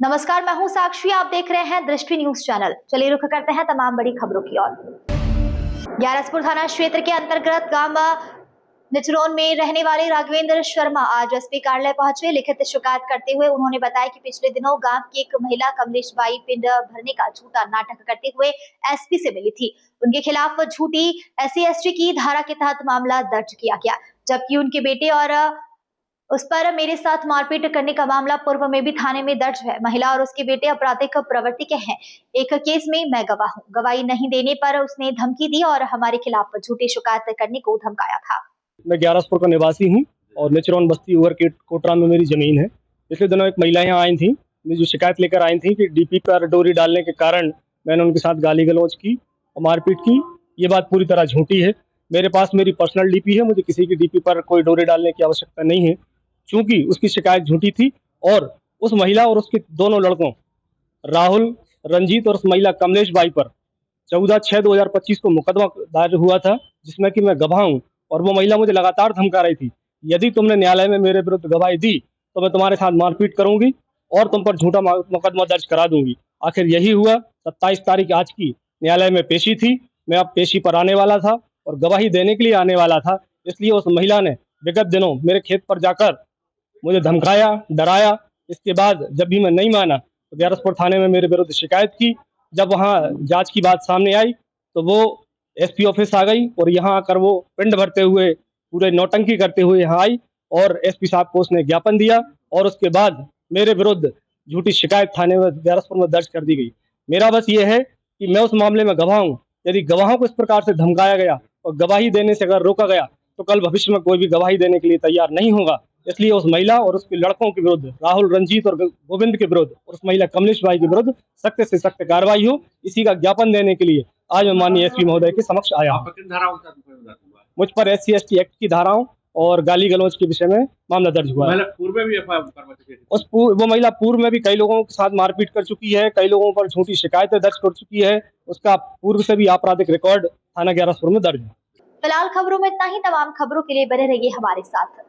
नमस्कार, मैं हूं साक्षी। आप देख रहे हैं दृष्टि न्यूज चैनल। चलिए रुख करते हैं तमाम बड़ी खबरों की ओर। ग्यारसपुर थाना क्षेत्र के अंतर्गत गांव निचरौन में रहने वाले राघवेंद्र शर्मा आज एसपी कार्यालय पहुंचे। लिखित शिकायत करते हुए उन्होंने बताया कि पिछले दिनों गांव की एक महिला कमलेश बाई पिंड भरने का झूठा नाटक करते हुए एसपी से मिली थी। उनके खिलाफ झूठी SC/ST की धारा के तहत मामला दर्ज किया गया, जबकि उनके बेटे और उस पर मेरे साथ मारपीट करने का मामला पूर्व में भी थाने में दर्ज है। महिला और उसके बेटे आपराधिक प्रवृत्ति के हैं। एक केस में मैं गवाह हूँ। गवाही नहीं देने पर उसने धमकी दी और हमारे खिलाफ झूठी शिकायत करने को धमकाया था। मैं ग्यारसपुर का निवासी हूँ और निचरौन बस्ती ओवर कोटरा में मेरी जमीन है। पिछले दिनों एक महिला यहाँ आई थी, मुझे शिकायत लेकर आई थी कि DP पर डोरी डालने के कारण मैंने उनके साथ गाली गलौज की और मारपीट की। ये बात पूरी तरह झूठी है। मेरे पास मेरी पर्सनल DP है, मुझे किसी की DP पर कोई डोरी डालने की आवश्यकता नहीं है, क्योंकि उसकी शिकायत झूठी थी। और उस महिला और उसके दोनों लड़कों राहुल, रंजीत और उस महिला कमलेश बाई पर 14/6/2025 को मुकदमा दायर हुआ था, जिसमें कि मैं गवाह हूँ। और वो महिला मुझे लगातार धमका रही थी, यदि तुमने न्यायालय में मेरे विरुद्ध गवाही दी तो मैं तुम्हारे साथ मारपीट करूंगी और तुम पर झूठा मुकदमा दर्ज करा दूंगी। आखिर यही हुआ। 27 तारीख आज की न्यायालय में पेशी थी। मैं अब पेशी पर आने वाला था और गवाही देने के लिए आने वाला था। इसलिए उस महिला ने विगत दिनों मेरे खेत पर जाकर मुझे धमकाया, डराया। इसके बाद जब भी मैं नहीं माना तो ग्यारसपुर थाने में मेरे विरुद्ध शिकायत की। जब वहाँ जांच की बात सामने आई तो वो SP ऑफिस आ गई और यहाँ आकर वो पिंड भरते हुए, पूरे नौटंकी करते हुए यहाँ आई और SP साहब को उसने ज्ञापन दिया और उसके बाद मेरे विरुद्ध झूठी शिकायत थाने में ग्यारसपुर में दर्ज कर दी गई। मेरा बस ये है कि मैं उस मामले में गवाह हूँ। यदि गवाहों को इस प्रकार से धमकाया गया और गवाही देने से अगर रोका गया तो कल भविष्य में कोई भी गवाही देने के लिए तैयार नहीं होगा। इसलिए उस महिला और उसके लड़कों के विरुद्ध, राहुल, रंजीत और गोविंद के विरुद्ध और उस महिला कमलेश बाई के विरुद्ध सख्त से सख्त कार्रवाई हो, इसी का ज्ञापन देने के लिए आज मैं माननीय SP महोदय के समक्ष आया हूँ। मुझ पर SC/ST एक्ट की धाराओं और गाली गलौज के विषय में मामला दर्ज हुआ है। वो महिला पूर्व में भी कई लोगों के साथ मारपीट कर चुकी है, कई लोगों पर झूठी शिकायतें दर्ज कर चुकी है। उसका पूर्व से भी आपराधिक रिकॉर्ड थाना ग्यारसपुर में दर्ज है। फिलहाल खबरों में इतना ही। तमाम खबरों के लिए बने रहिए हमारे साथ।